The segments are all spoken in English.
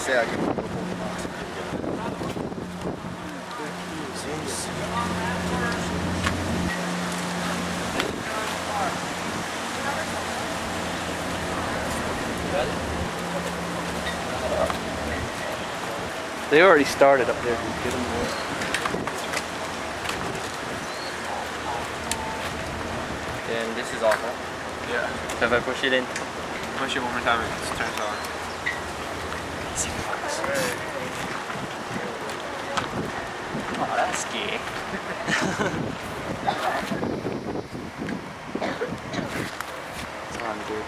say I give him a couple. They already started up there. Get them there. And this is off, huh? Yeah. So if I push it in. Push it one more time and it turns on. Oh, that's scary. It's on, dude.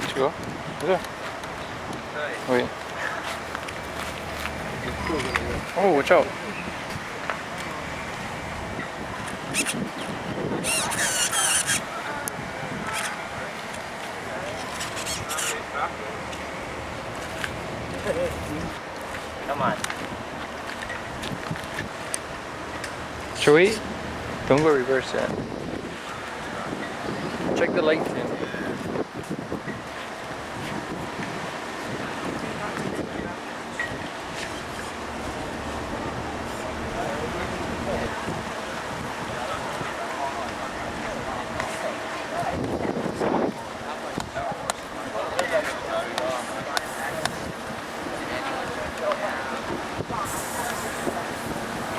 Let's go. Yeah. Wait. Oh, watch out. Come on. Should we? Don't go reverse yet. Check the lights in.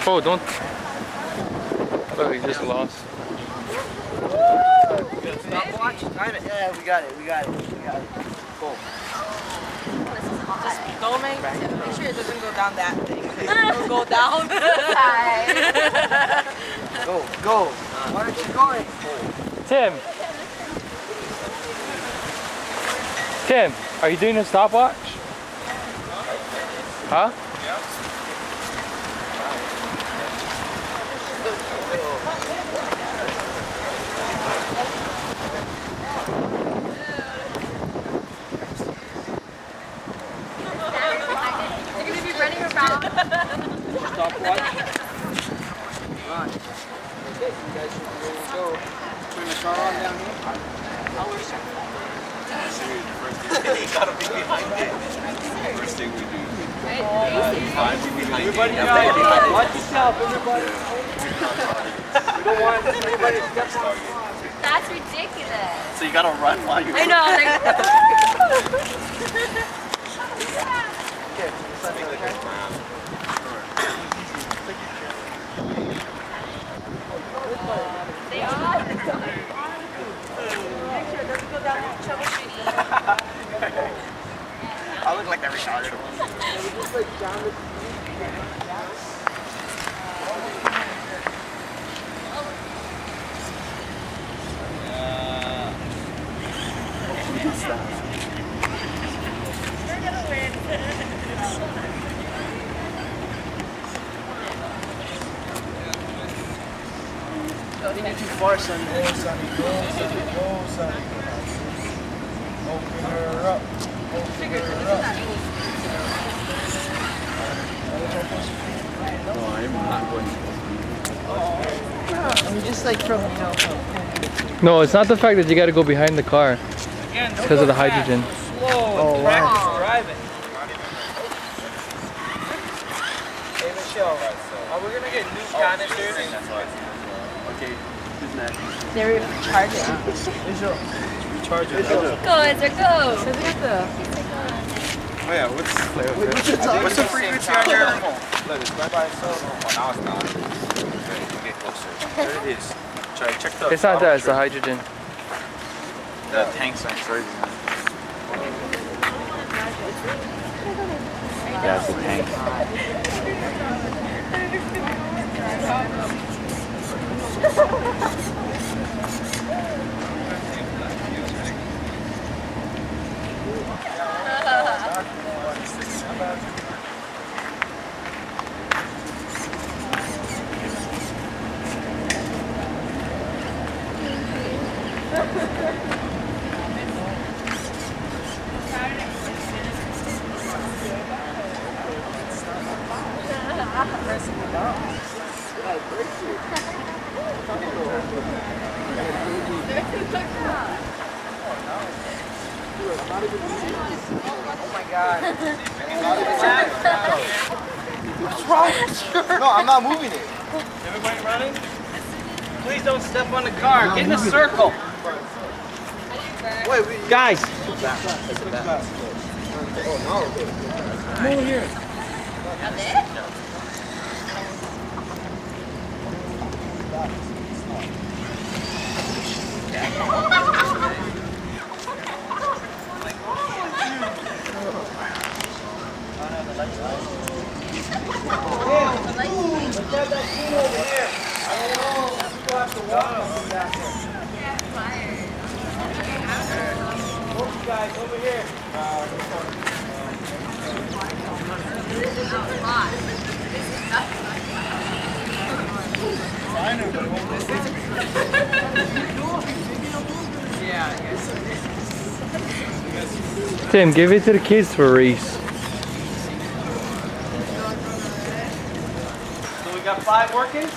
Oh, don't. Oh, he just lost. Stopwatch? Time it. Yeah, we got it. We got it. We got it. Cool. Just don't make sure it doesn't go down that thing. It'll go down. Go, go. Why aren't you going? Tim! Tim, are you doing a stopwatch? Huh? You're gonna be running around. Stopwatch. Come on. Okay, you guys should be ready to go. Turn the car on down here. You gotta be behind it. First thing we do. Everybody watch yourself, everybody. We don't want anybody to step on. That's ridiculous. So you gotta run while you. I know. Like, they are. Make sure it doesn't go down with troubleshooting. I look like that retarded one. Don't get too far, son. Go, Sonny. Go, Sonny. Go, Sonny. Open her up. Open her up. No, I'm not going to. I'm just like from, No, it's not the fact that you gotta go behind the car. It's because of the hydrogen. Oh, wow. Drive it. Hey, Michelle, are we gonna get new canisters? Okay, who's next? they're recharging. Recharge it. Go, Ezra, go. Oh yeah, what's the frequency on your phone? Look, it's right by itself. Oh, now it's not. Okay, get closer. There it is. Check the. It's not that, it's the hydrogen. The tank signs right. Yeah, it's the tank. Oh, my God. What's wrong with you? No, I'm not moving it. Everybody running? Please don't step on the car. Get in a circle. Wait. Guys. Move here. Guys, over here. Tim, give it to the kids for Reese. So we got 5 working?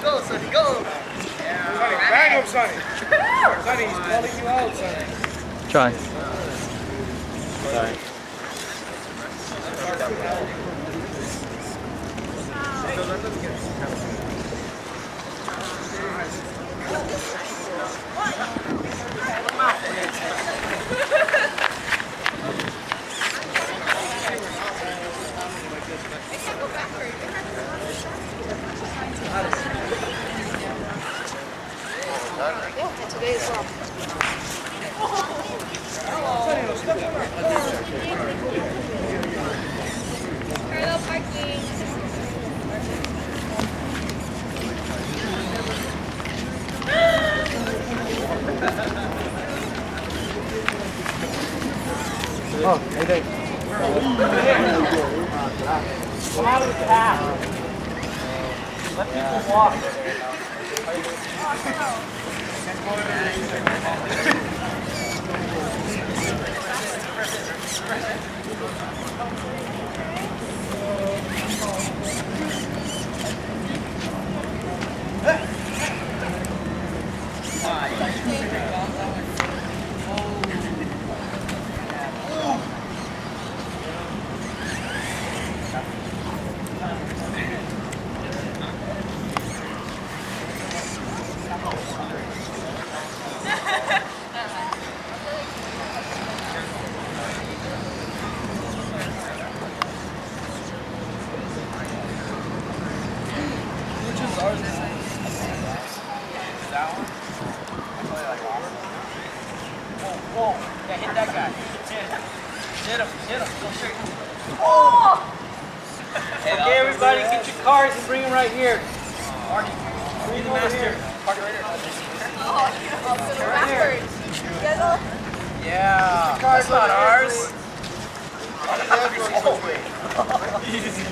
Go, Sonny, go. Sonny, bang him, Sonny. Sonny, he's calling you out, Sonny. Try. Sorry. Today as well. Parallel parking. Oh, hey, Dave. Come out of the path. Let people walk. Whoa, yeah, hit that guy. Hit him, go straight. Oh! Okay, everybody, get your cars and bring them right here. Marty, bring the master. Park it right here. Backwards. You guys all? Yeah, that's not ours. Easy.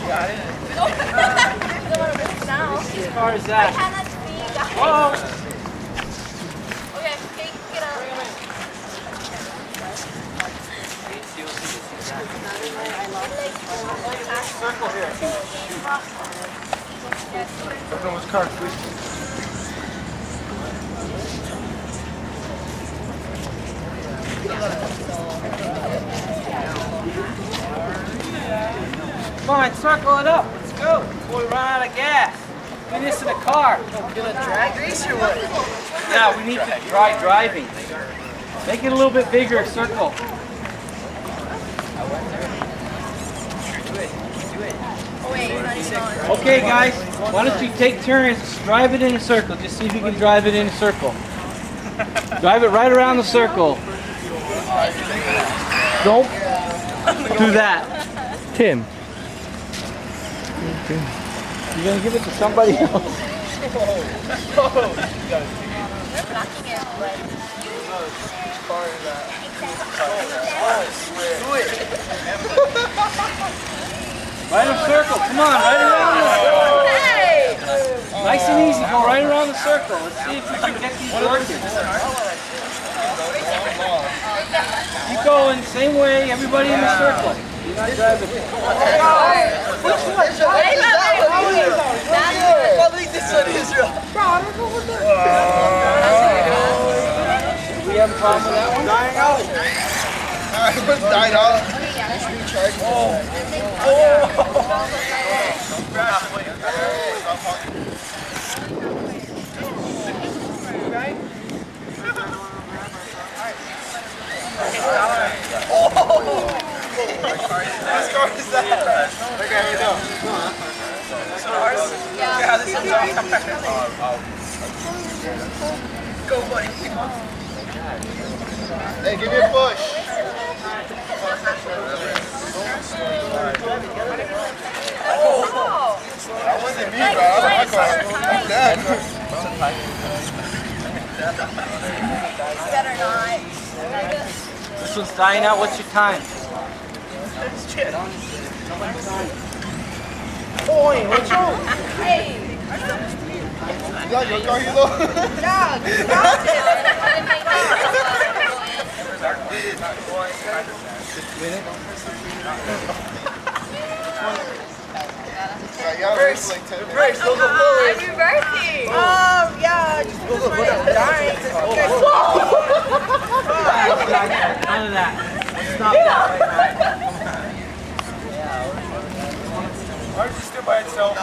You got it. We don't want to move now. Whose car is I that? cannot see, guys. Oh! Okay, get up. Circle here. Everyone's car, please. Come on, circle it up. Let's go. Before we run out of gas. Do this in a car. We're gonna drag race or what? Yeah, we need to try driving. Make it a little bit bigger, circle. Oh wait, it's not even on. Okay, guys, why don't you take turns, drive it in a circle. Just see if you can drive it in a circle. Drive it right around the circle. Don't do that. Tim. You're gonna give it to somebody else. blocking it, but Right in a circle. Come on, right around the circle. hey! Nice and easy. Go right around the circle. Let's see if we can get these working. Keep going. Same way. Everybody in the circle. You're not driving. We have a problem with that one? Dying out. Everyone's dying out. Go, buddy. Hey, give me a push. That wasn't me, bro. I was my dad. Better not. This one's dying out. What's your time? Boy, what's wrong? Hey! You got your car, you know? Dog! Stop Yeah, race like 10 minutes. Race, those are forward. I'm reversing. Yeah, just go dying. None of that. Stop that right now. Why did you still by itself?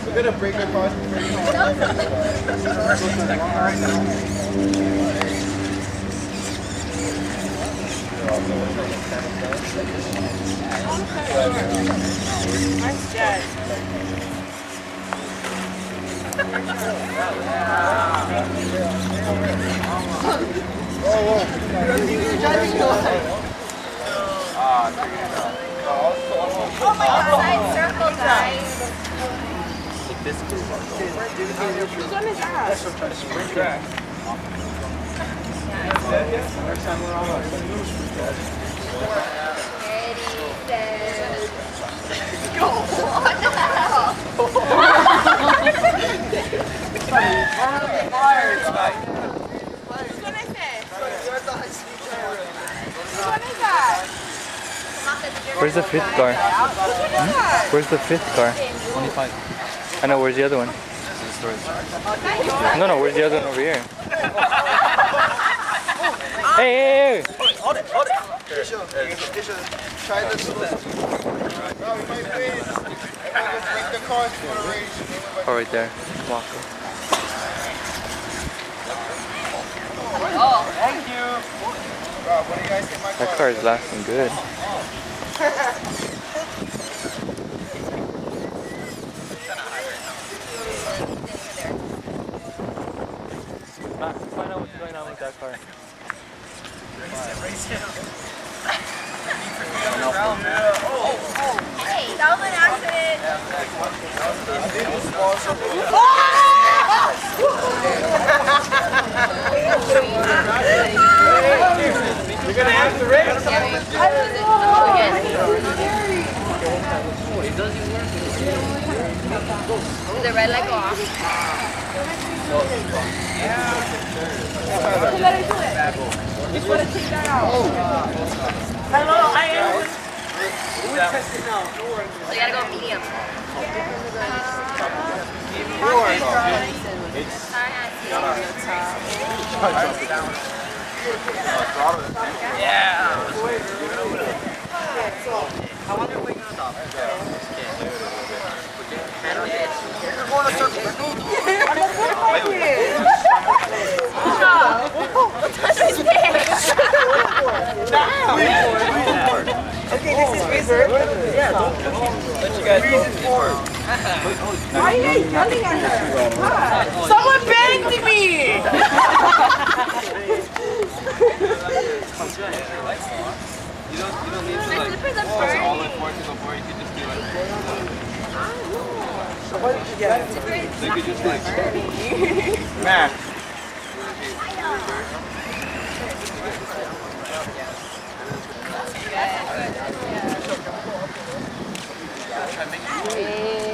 We're gonna break our cars before you Oh my God, side circle, guys. Whose one is that? Go! What the hell? Whose one is it? Whose one is that? Where's the fifth car? Where's the fifth car? 25. I know, where's the other one? No, where's the other one over here? Hey! Hold it. Try this. No, we might win. Let's break the cars for the race. Oh, right there. Walk. Oh, Thank you. Rob, what do you guys think my car? That car is lasting good. Find out what's going on with that car. hey, that was an accident. You're gonna have to race. Did the red light go off? Just want to take that out. Hello, I am. We're testing now. So you gotta go medium. How long are we going to stop? We're going to circle. Touch reason for it. Why are you guys yelling at her? God. Someone banged me! You don't need to My slippers are burning. all in four to go for it. You can just do it. So what did you get? So you could just like math.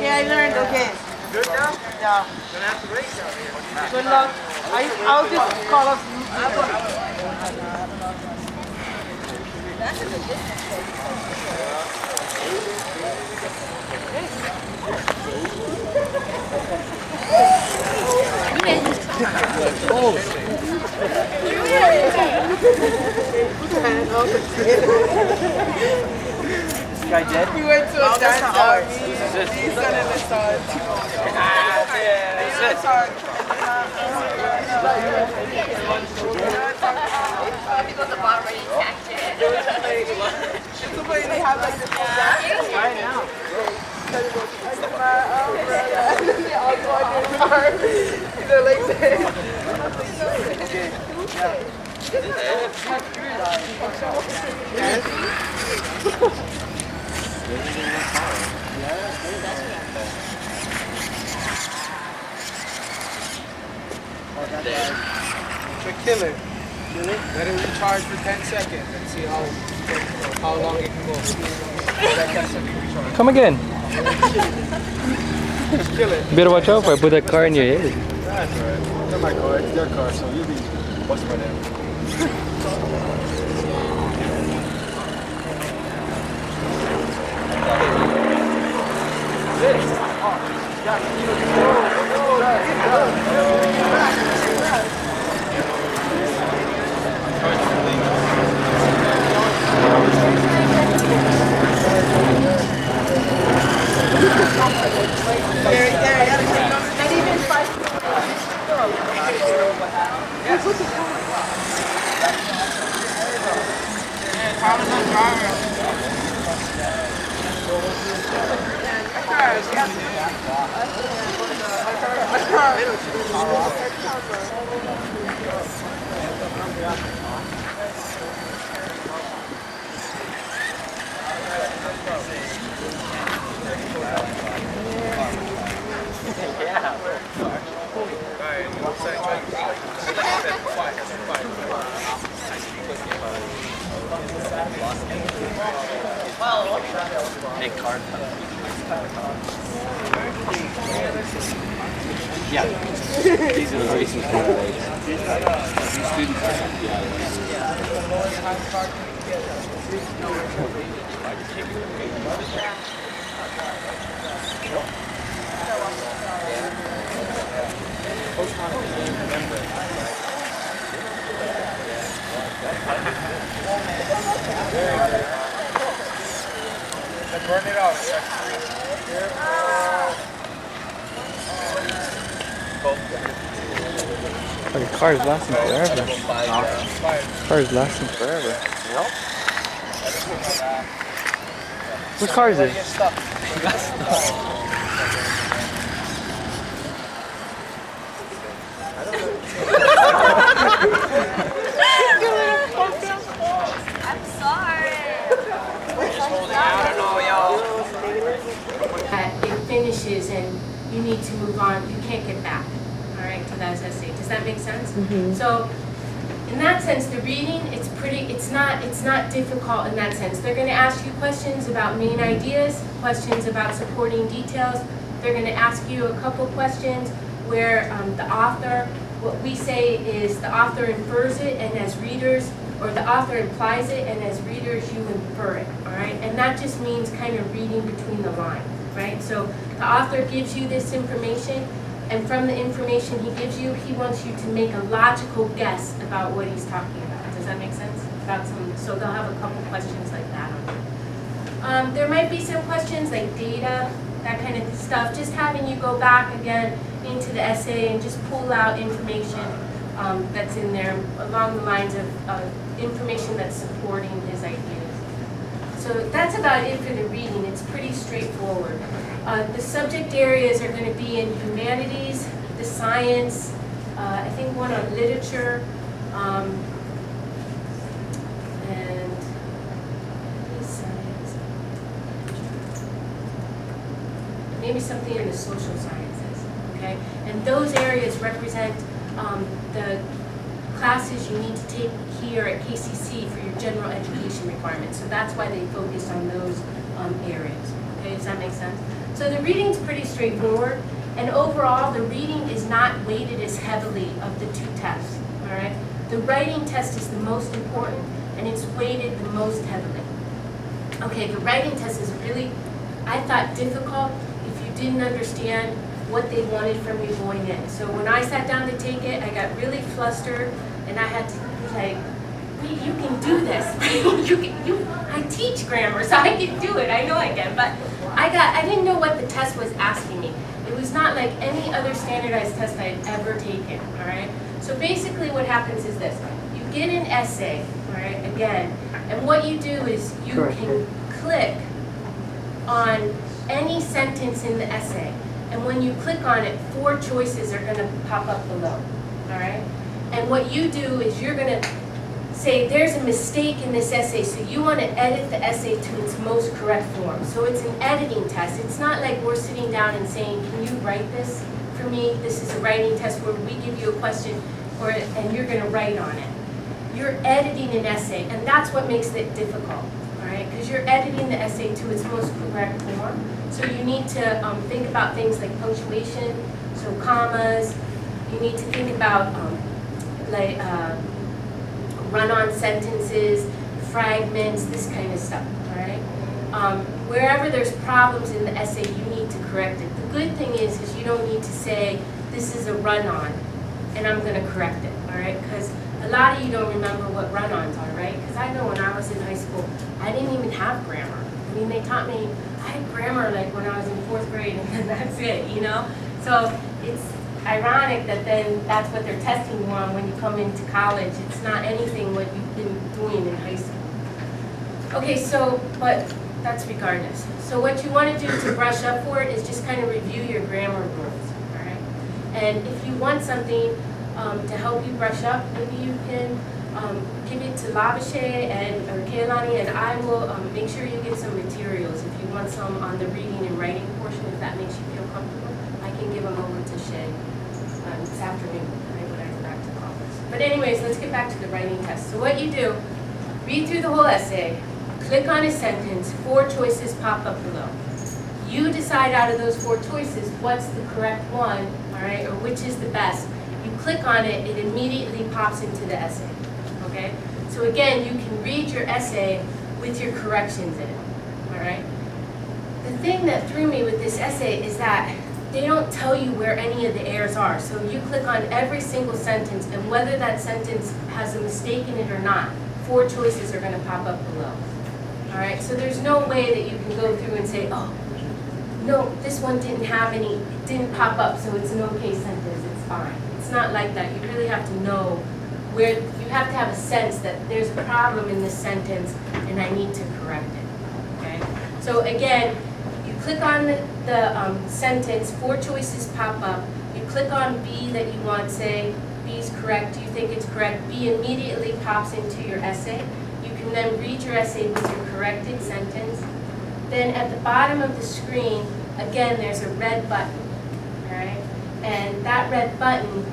Yeah, I learned, okay. Good now? Yeah. Gonna have to race out here. Good luck. I'll just call us. This guy dead? We went to a dance out. He's gonna massage. He goes to the bottom right, he tacked it. Somebody they have like this whole dance. Right now. And then they all go on their car. They're like this. But kill it. Let it recharge for 10 seconds and see how long it can go. That 10 second recharge. Come again. Just kill it. You better watch out for it. Put that car in your head. That's right. It's not my car, it's their car, so you'll be busted by them. Not even 5. Big card. Yeah. These are the racing candidates. These students Burn it out. Oh, your car is lasting forever. Car is lasting forever. What car is it? I'm sorry. It finishes and you need to move on, you can't get back, all right, to that essay. Does that make sense? So, in that sense, the reading, it's not difficult in that sense. They're going to ask you questions about main ideas, questions about supporting details. They're going to ask you a couple questions where the author, what we say is the author infers it, and as readers, or the author implies it, and as readers you infer it, all right? And that just means kind of reading between the lines, right? So the author gives you this information, and from the information he gives you, he wants you to make a logical guess about what he's talking about. Does that make sense? So they'll have a couple questions like that on it. There might be some questions like data, that kind of stuff, just having you go back again into the essay and just pull out information that's in there along the lines of information that's supporting his ideas. So that's about it for the reading. It's pretty straightforward. The subject areas are going to be in humanities, the science, I think one on literature, and science. Maybe something in the social sciences, okay? And those areas represent the classes you need to take here at KCC for your general education requirements. So that's why they focus on those areas, okay? Does that make sense? So the reading's pretty straightforward, and overall the reading is not weighted as heavily of the two tests, all right? The writing test is the most important, and it's weighted the most heavily. Okay, the writing test is really, I thought, difficult if you didn't understand what they wanted from you going in. So when I sat down to take it, I got really flustered, and I had to like, wait, you can do this. I teach grammar, so I can do it. I know I can, but I didn't know what the test was asking me. It was not like any other standardized test I had ever taken, all right? So basically what happens is this. You get an essay, all right, again, and what you do is you can click on any sentence in the essay, and when you click on it, 4 choices are gonna pop up below, all right? And what you do is you're gonna say there's a mistake in this essay, so you want to edit the essay to its most correct form. So it's an editing test. It's not like we're sitting down and saying, can you write this for me? This is a writing test where we give you a question and you're going to write on it. You're editing an essay, and that's what makes it difficult, all right? Because you're editing the essay to its most correct form. So you need to think about things like punctuation, so commas. You need to think about run-on sentences, fragments, this kind of stuff, all right? Wherever there's problems in the essay, you need to correct it. The good thing is you don't need to say, this is a run-on, and I'm gonna correct it, all right? Because a lot of you don't remember what run-ons are, right? Because I know when I was in high school, I didn't even have grammar. I mean, they taught me, I had grammar like when I was in 4th grade, and then that's it, you know? So it's ironic that then that's what they're testing you on when you come into college. It's not anything what you've been doing in high school. Okay, so, but that's regardless. So what you want to do to brush up for it is just kind of review your grammar rules, all right? And if you want something to help you brush up, maybe you can give it to Lavishay or Kapiolani, and I will make sure you get some materials if you want some on the reading and writing portion, if that makes you feel comfortable. I can give them over to Shay this afternoon, right, when I go back to the office. But anyways, let's get back to the writing test. So what you do, read through the whole essay, click on a sentence, 4 choices pop up below. You decide out of those 4 choices what's the correct one, all right, or which is the best. You click on it, it immediately pops into the essay, okay? So again, you can read your essay with your corrections in it, all right? The thing that threw me with this essay is that they don't tell you where any of the errors are. So you click on every single sentence, and whether that sentence has a mistake in it or not, 4 choices are going to pop up below. All right, so there's no way that you can go through and say, oh, no, this one didn't have any, it didn't pop up, so it's an okay sentence, it's fine. It's not like that. You really have to know where, you have to have a sense that there's a problem in this sentence, and I need to correct it, okay? So again, you click on the sentence, 4 choices pop up. You click on B that you want, say B is correct, do you think it's correct? B immediately pops into your essay. You can then read your essay with your corrected sentence. Then at the bottom of the screen, again, there's a red button, all right? And that red button,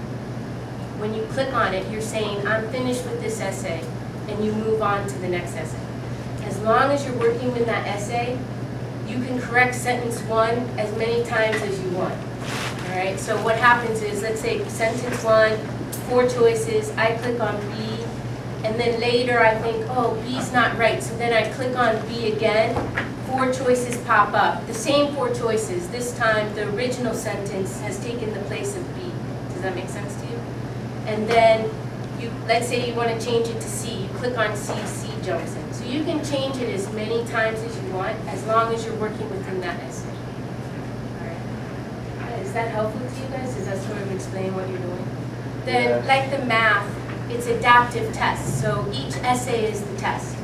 when you click on it, you're saying, I'm finished with this essay, and you move on to the next essay. As long as you're working with that essay, you can correct sentence 1 as many times as you want, all right? So what happens is, let's say sentence 1, 4 choices, I click on B, and then later I think, oh, B's not right, so then I click on B again, 4 choices pop up, the same 4 choices. This time the original sentence has taken the place of B. Does that make sense to you? And then, let's say you want to change it to C, you click on C, C jumps in. So you can change it as many times as you want, as long as you're working within that essay. All right. Is that helpful to you guys? Does that sort of explain what you're doing? Then, like the math, it's adaptive tests. So each essay is a test.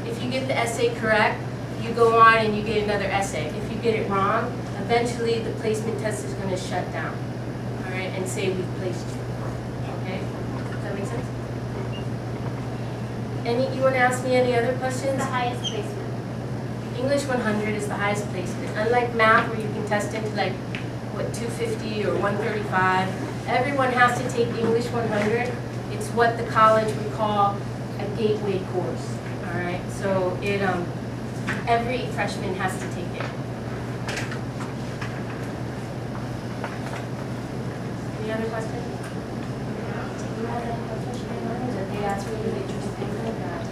If you get the essay correct, you go on and you get another essay. If you get it wrong, eventually the placement test is going to shut down, all right, and say we've placed you. Okay? Does that make sense? You want to ask me any other questions? The highest placement. English 100 is the highest placement. Unlike math, where you can test into like, what, 250 or 135, everyone has to take English 100. It's what the college would call a gateway course. All right, so it every freshman has to take it. Any other questions? Do you have any questions? Did they ask you the interest in that?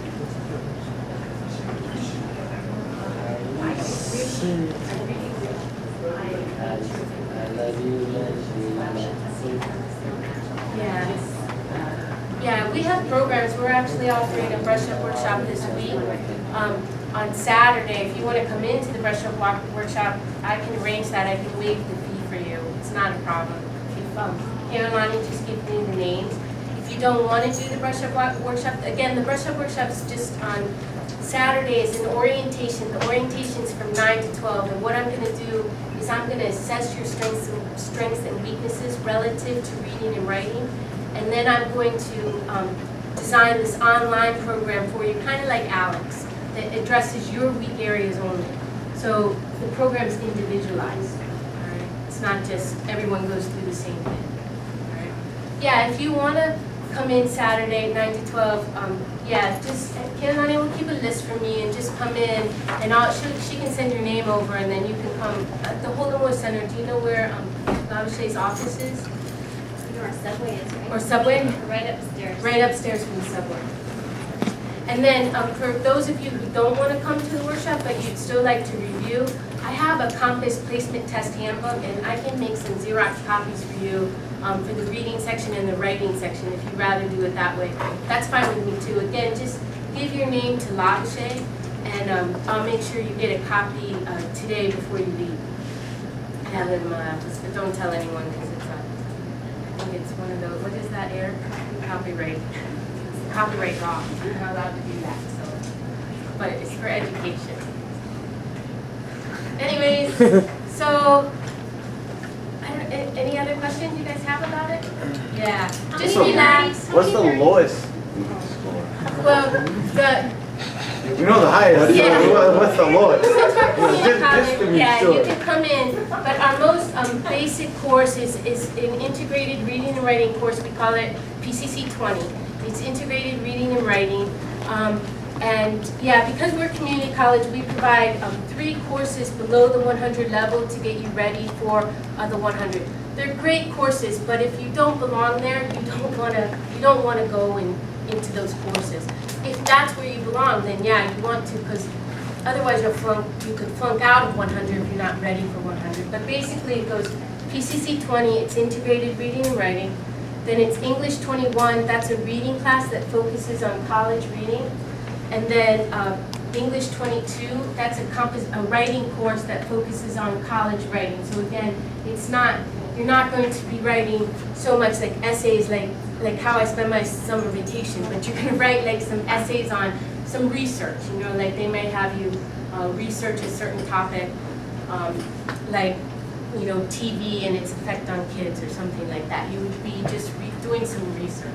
Yeah, we have programs. We're actually offering a brush up workshop this week. On Saturday, if you want to come into the brush up workshop, I can arrange that. I can waive the fee for you. It's not a problem. If Kapiolani just give me the names. If you don't want to do the brush up workshop, again, the brush up workshop is just on Saturdays an orientation. The orientation is from 9 to 12, and what I'm going to do is I'm going to assess your strengths and weaknesses relative to reading and writing, and then I'm going to design this online program for you, kind of like Alex, that addresses your weak areas only. So the program's individualized. All right? It's not just everyone goes through the same thing. All right? Yeah, if you want to come in Saturday 9 to 12, yeah, just Kapiolani will keep a list for me and just come in, and she can send your name over, and then you can come at the Holdenwood Center. Do you know where Lavishay's office is? Or Subway is, right? Or Subway? Right upstairs. Right upstairs from the Subway. And then for those of you who don't want to come to the workshop but you'd still like to review, I have a Compass Placement Test Handbook, and I can make some Xerox copies for you for the reading section and the writing section if you'd rather do it that way. That's fine with me too. Again, just give your name to Lavishay, and I'll make sure you get a copy today before you leave. I have it in my office, but don't tell anyone because I think it's one of those, what is that, Eric? Copyright. It's copyright law. You're not allowed to do that, so. But it's for education. Anyways, so, any other questions you guys have about it? Yeah. Just relax. What's the lowest score? Well, We know the highest. Yeah. So what's the lowest? Since we're community Just to be college, sure. you can come in, but our most basic course is an integrated reading and writing course. We call it PCC 20. It's integrated reading and writing. And yeah, because we're community college, we provide 3 courses below the 100 level to get you ready for the 100. They're great courses, but if you don't belong there, you don't want to go into those courses. If that's where you belong, then yeah, you want to, because otherwise you could flunk out of 100 if you're not ready for 100. But basically it goes PCC 20, it's integrated reading and writing. Then it's English 21, that's a reading class that focuses on college reading. And then English 22, that's a writing course that focuses on college writing. So again, you're not going to be writing so much like essays like how I spend my summer vacation, but you're going to write like some essays on some research, like they might have you research a certain topic, like, TV and its effect on kids or something like that. You would be just doing some research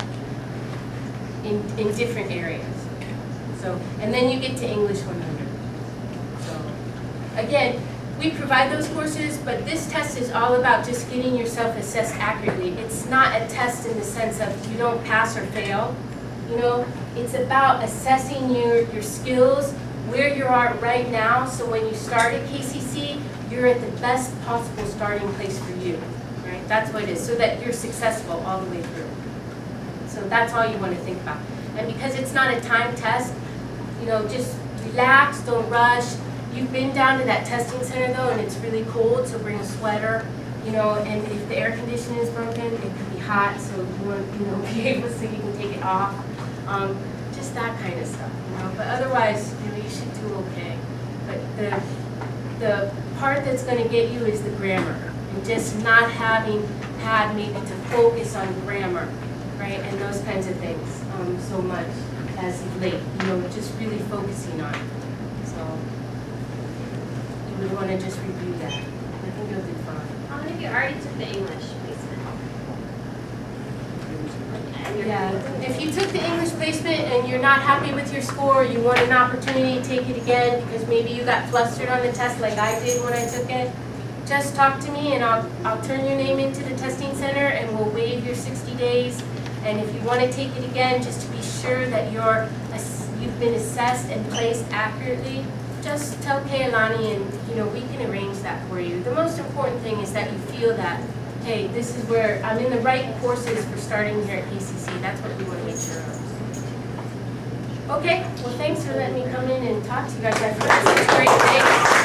in different areas. So, and then you get to English 100. So, again, we provide those courses, but this test is all about just getting yourself assessed accurately. It's not a test in the sense of you don't pass or fail. It's about assessing your skills, where you are right now, so when you start at KCC, you're at the best possible starting place for you, right? That's what it is, so that you're successful all the way through. So that's all you want to think about. And because it's not a time test, just relax, don't rush. You've been down to that testing center though, and it's really cold, so bring a sweater, and if the air conditioning is broken, it could be hot, so you want to, be able so you can take it off. Just that kind of stuff, But otherwise, you should do okay. But the part that's going to get you is the grammar, and just not having had maybe to focus on grammar, right, and those kinds of things so much. as of late, just really focusing on it. So you would want to just review that. I think you'll do fine. How many of you already took the English placement? Yeah, if you took the English placement and you're not happy with your score, you want an opportunity to take it again because maybe you got flustered on the test like I did when I took it, just talk to me and I'll turn your name into the testing center and we'll waive your 60 days. And if you want to take it again, just to be sure that you've been assessed and placed accurately, just tell Kapiolani and we can arrange that for you. The most important thing is that you feel that, hey, this is where I'm in the right courses for starting here at KCC. That's what we want to make sure of. Okay, well thanks for letting me come in and talk to you guys. It's great. Thanks.